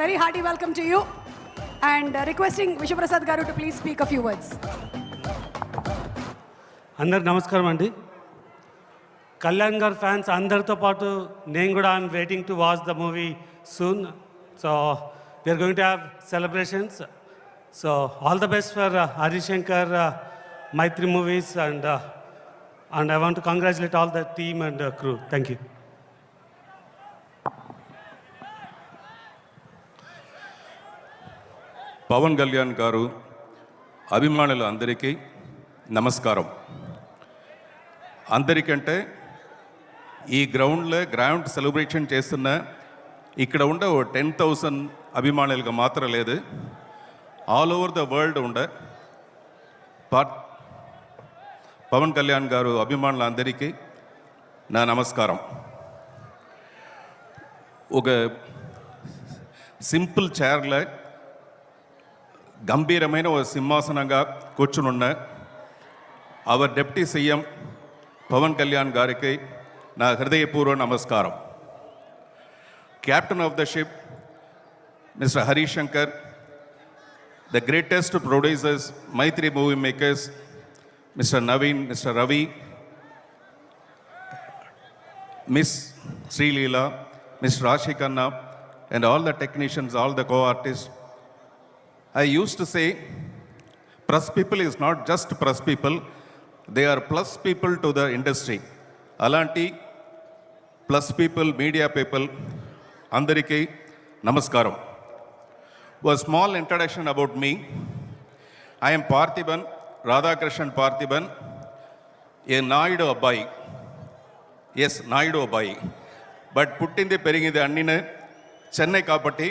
very hearty welcome to you and requesting Vishwaprasad Garu to please speak a few words. అందరికి నమస్కారం అండి. కళ్యాణ్ గారు fans అందరితో పాటు నేను కూడా I'm waiting to watch the movie soon. So we're going to have celebrations. So all the best for Harish Shankar Mythri movies and I want to congratulate all the team and crew. Thank you. Pawan Kalyan garu అభిమానులు అందరికీ నమస్కారం. అందరికంటే ఈ ground celebration చేస్తున్న ఇక్కడ ఉండే 10,000 అభిమానులుగా మాత్రం లేదు, ఆల్ ఓవర్ ద వరల్డ్ ఉండే పవన్ కళ్యాణ్ గారు అభిమానులు అందరికీ నా నమస్కారం. ఒక సింపుల్ చైర్లో గంభీరమైన ఒక సింహాసనంగా కూర్చునున్న our deputy CM Pawan Kalyan గారికి నా హృదయపూర్వ నమస్కారం. Captain of the ship mister Harishankar, the greatest producers Mythri movie makers mister Naveen, mister Ravi, miss Sreeleela, miss Rashi Khanna and all the technicians, all the co-artists. I used to say, press people is not just press people, they are plus people to the industry. Alanti plus people, media people, andariki namaskaram. A small introduction about me. I am Parthiban, Radhakrishnan Parthiban, a Naidu Abbai. Yes, Naidu Abbai. But puttindi perigindi annine Chennai కాబట్టి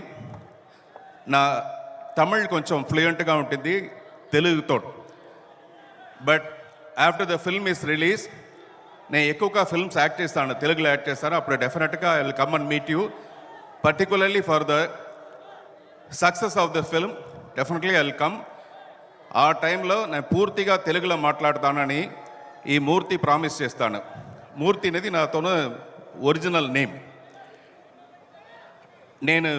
నా తమిళ్ కొంచెం ఫ్లూయెంట్గా ఉంటుంది తెలుగుతో. But after the film is release నేను ఎక్కువగా films act చేస్తాను, తెలుగులో act చేస్తాను. అప్పుడు డెఫినెట్గా I will come and meet you, particularly for the success of the film. Definitely I will come. ఆ టైంలో నేను పూర్తిగా తెలుగులో మాట్లాడతానని ఈ మూర్తి ప్రామిస్ చేస్తాను. మూర్తి అనేది నాతోను ఒరిజినల్ నేమ్. నేను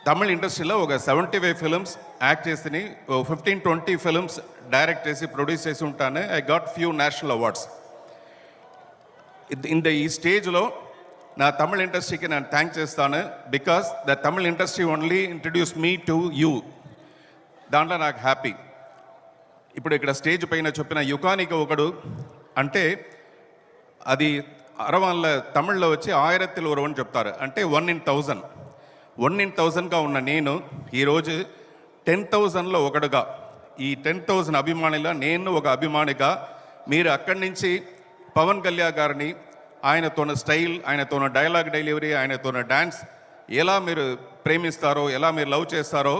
తమిళ ఇండస్ట్రీలో ఒక 75 ఫిల్మ్స్ యాక్ట్ చేసి 15-20 ఫిల్మ్స్ డైరెక్ట్ చేసి ప్రొడ్యూస్ చేసి ఉంటాను. I got few national awards. ఈ స్టేజ్లో నా తమిళ ఇండస్ట్రీకి నేను థ్యాంక్ చేస్తాను, because the Tamil industry only introduce me to you. దాంట్లో నాకు హ్యాపీ. ఇప్పుడు ఇక్కడ స్టేజ్ పైన చెప్పిన యుగానికి ఒకడు అంటే అది అరవాళ్ళ తమిళ్లో వచ్చి 1000 ఒరువని చెప్తారు, అంటే 1 in 1000. 1 in 1000గా ఉన్న నేను ఈరోజు 10,000లో ఒకడుగా, ఈ 10,000 అభిమానిగా నేను ఒక అభిమానిగా, మీరు అక్కడి నుంచి పవన్ కళ్యాణ్ గారిని ఆయనతోన స్టైల్, ఆయనతోన డైలాగ్ డెలివరీ, ఆయనతోన డ్యాన్స్ ఎలా మీరు ప్రేమిస్తారో, ఎలా మీరు లవ్ చేస్తారో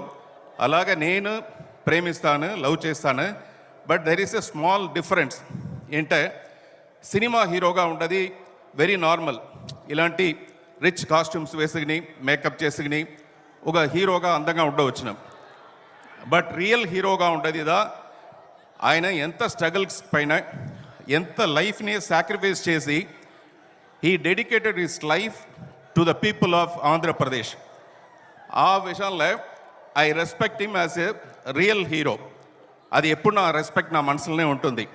అలాగే నేను ప్రేమిస్తాను, లవ్ చేస్తాను. But there is a small difference. ఏంటంటే సినిమా హీరోగా ఉండదు వెరీ నార్మల్, ఇలాంటి రిచ్ కాస్ట్యూమ్స్ వేసుకుని మేకప్ చేసుకుని ఒక హీరోగా అందంగా ఉండవచ్చును. బట్ రియల్ హీరోగా ఉండదు ఇదా, ఆయన ఎంత స్ట్రగుల్స్ పైన ఎంత లైఫ్ని సాక్రిఫైస్ చేసి he dedicated his life to the people of Andhra Pradesh. ఆ విషయంలో I respect him as a real hero. అది ఎప్పుడు నా రెస్పెక్ట్ నా మనసులోనే ఉంటుంది.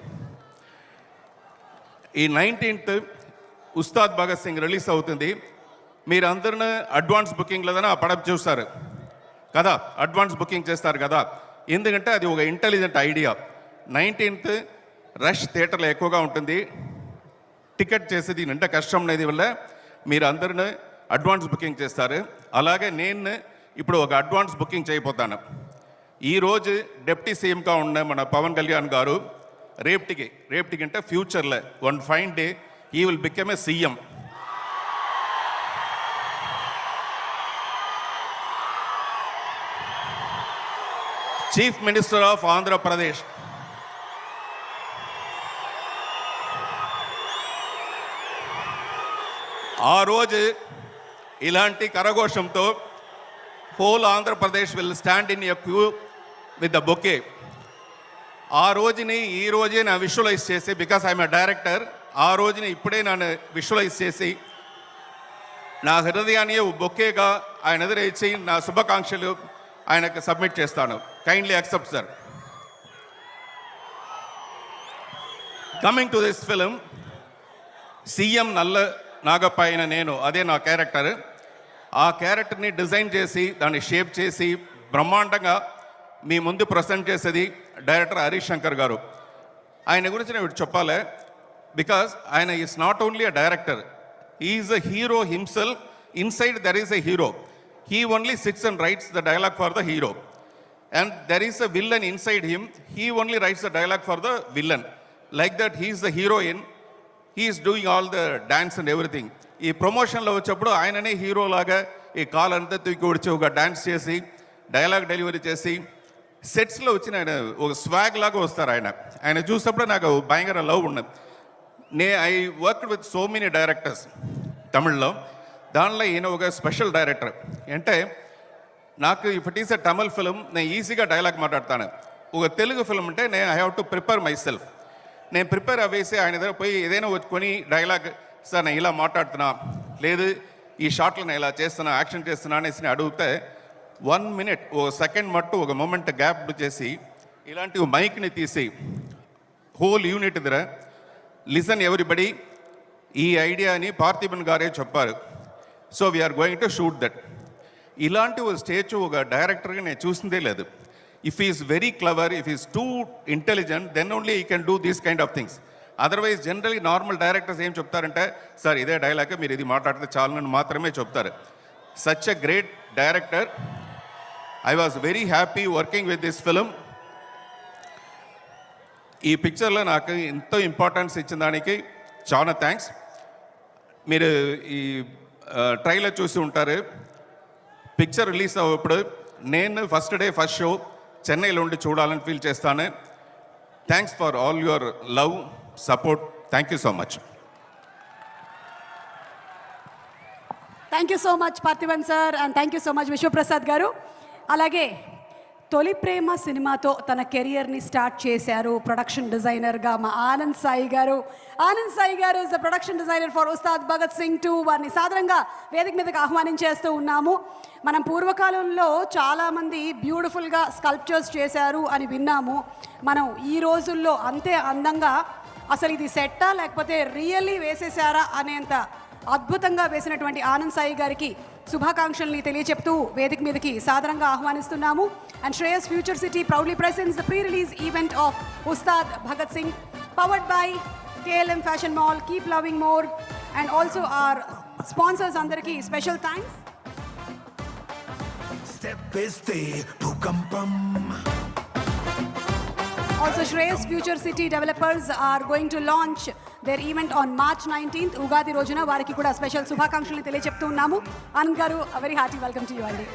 ఈ 19th ఉస్తాద్ భగత్ సింగ్ రిలీజ్ అవుతుంది. మీరు అందరినీ అడ్వాన్స్ బుకింగ్ లేదని ఆ పడవ చూస్తారు కదా, అడ్వాన్స్ బుకింగ్ చేస్తారు కదా, ఎందుకంటే అది ఒక ఇంటెలిజెంట్ ఐడియా. 19th రష్ థియేటర్లో ఎక్కువగా ఉంటుంది, టికెట్ చేసేది అంటే కష్టం అనేది వల్ల మీరు అందరినీ అడ్వాన్స్ బుకింగ్ చేస్తారు. అలాగే నేను ఇప్పుడు ఒక అడ్వాన్స్ బుకింగ్ చేయబోతాను. ఈరోజు డిప్యూటీ సీఎంగా ఉన్న మన పవన్ కళ్యాణ్ గారు రేపటికి అంటే ఫ్యూచర్లో one fine day he will become a CM. Chief Minister of Andhra Pradesh. ఆ రోజు ఇలాంటి కరఘోషంతో whole Andhra Pradesh will stand in a queue with the bouquet. ఆ రోజుని ఈ రోజే నా విజువలైజ్ చేసి, బికాస్ ఐఎమ్ ఎ డైరెక్టర్, ఆ రోజుని ఇప్పుడే నన్ను విజువలైజ్ చేసి నా హృదయాన్ని బొకేగా ఆయన ఎదురు ఇచ్చి నా శుభాకాంక్షలు ఆయనకు సబ్మిట్ చేస్తాను. Kindly accept sir. Coming to this film, CM నల్ల నాగప్ప అయిన నేను, అదే నా క్యారెక్టర్. ఆ క్యారెక్టర్ని డిజైన్ చేసి దాన్ని షేప్ చేసి బ్రహ్మాండంగా మీ ముందు ప్రజెంట్ చేసేది డైరెక్టర్ హరీష్ శంకర్ గారు. ఆయన గురించి నేను చెప్పాలి, బికాస్ ఆయన is not only a director, is a hero himself. Inside there is a hero. He only sits and rights the dialogue for the hero. And there is a villain inside him. He only rights the dialogue for the villain. Like that he is the heroine, he is doing all the dance and everything. ఈ ప్రమోషన్లో వచ్చేప్పుడు ఆయననే హీరోలాగా ఈ కాలంతా తూకి వచ్చి ఒక dance చేసి dialogue delivery చేసి సెట్స్లో వచ్చిన ఆయన ఒక స్వాగ్ లాగా వస్తారు. ఆయన చూసినప్పుడు నాకు భయంకర లవ్ ఉన్నది. I work with so many directors తమిళ్లో. దానిలో ఈయన ఒక స్పెషల్ డైరెక్టర్. అంటే నాకు if it is a Tamil film నేను ఈజీగా డైలాగ్ మాట్లాడతాను. ఒక తెలుగు ఫిలిం అంటే నేను I have to prepare my self. నేను ప్రిపేర్ అవ్వేసి ఆయన దగ్గర పోయి ఏదైనా వచ్చుకొని డైలాగ్, సార్ నేను ఇలా మాట్లాడుతున్నా, లేదు ఈ షాట్లో నేను ఇలా చేస్తున్నా, యాక్షన్ చేస్తున్నా అనేసి అడిగితే 1 minute, ఒక సెకండ్ మట్టు ఒక మూమెంట్ గ్యాప్ చేసి ఇలాంటి మైక్ని తీసి హోల్ యూనిట్ దగ్గర లిసన్ ఎవ్రీబడి, ఈ ఐడియాని పార్థిబన్ గారే చెప్పారు, so we're going to shoot that. ఇలాంటి ఒక స్టేజ్ ఒక డైరెక్టర్గా నేను చూసిందే లేదు. If is very clever, if is too intelligent, then only he can do these kind of things. Otherwise generally normal directors ఏం చెప్తారంటే, సార్ ఇదే డైలాగ్ మీరు ఇది మాట్లాడితే చాలని మాత్రమే చెప్తారు. Such a great director. I was very happy working with this film. ఈ పిక్చర్లో నాకు ఎంతో ఇంపార్టెన్స్ ఇచ్చిన దానికి చాలా థ్యాంక్స్. మీరు ఈ ట్రైలర్ చూసి ఉంటారు. పిక్చర్ రిలీజ్ అవ్వప్పుడు నేను ఫస్ట్ డే ఫస్ట్ షో చెన్నైలో ఉండి చూడాలని ఫీల్ చేస్తాను. Thanks for all your love, support. Thank you so much. Thank you so much Parthiban sir, and thank you so much Vishwaprasad గారు. అలాగే తొలి ప్రేమ సినిమాతో తన కెరియర్ని స్టార్ట్ చేశారు ప్రొడక్షన్ డిజైనర్గా మా ఆనంద్ సాయి గారు. Anand Sai garu is the production designer for Ustaad Bhagat Singh 2. వారిని సాధారణంగా వేదిక మీదకి ఆహ్వానించేస్తూ ఉన్నాము. మనం పూర్వకాలంలో చాలామంది బ్యూటిఫుల్గా స్కల్ప్చర్స్ చేశారు అని విన్నాము. మనం ఈ రోజుల్లో అంతే అందంగా అసలు ఇది సెట్టా లేకపోతే రియల్లీ వేసేసారా అనేంత అద్భుతంగా వేసినటువంటి ఆనంద్ సాయి గారికి శుభాకాంక్షల్ని తెలియచెప్తూ వేదిక మీదకి సాదరంగా ఆహ్వానిస్తున్నాము. And Shreyas Future City proudly presents the pre release event of Ustaad Bhagat Singh, powered by KLM Fashion Mall, keep loving more, and also our sponsors అందరికీ special thanks. Also, Shreyas Future City developers are going to launch their event on March 19th. Ugadi Rojuna variki kuda special శుభాకాంక్షలు తెలియజెప్తూ ఉన్నాము. ఆనంద్ గారు, a very hearty welcome to you అండి.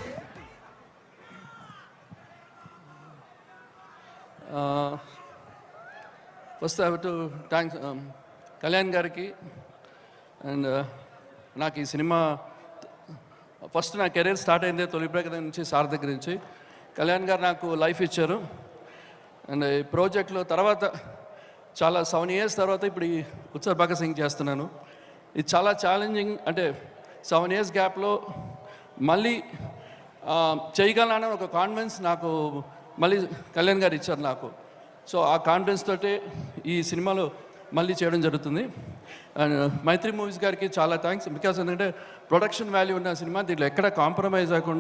First I have to thanks Kalyan గారికి. And నాకు ఈ cinema first నా career start అయింది తొలి ప్రేమ నుంచి, సార్ దగ్గర నుంచి. కళ్యాణ్ గారు నాకు లైఫ్ ఇచ్చారు. అండ్ ఈ ప్రాజెక్ట్లో తర్వాత చాలా 7 years తర్వాత ఇప్పుడు ఈ ఉత్సవ్ భగత్ సింగ్ చేస్తున్నాను. ఇది చాలా ఛాలెంజింగ్. అంటే 7 years గ్యాప్లో మళ్ళీ చేయగలనని ఒక కాన్ఫిడెన్స్ నాకు మళ్ళీ కళ్యాణ్ గారు ఇచ్చారు నాకు. సో ఆ కాన్ఫిడెన్స్ తోటే ఈ సినిమాలో మళ్ళీ చేయడం జరుగుతుంది. అండ్ మైత్రి మూవీస్ గారికి చాలా థ్యాంక్స్. బికాస్ ఎందుకంటే ప్రొడక్షన్ వాల్యూ ఉన్న సినిమా, దీంట్లో ఎక్కడ కాంప్రమైజ్ అవ్వకుండా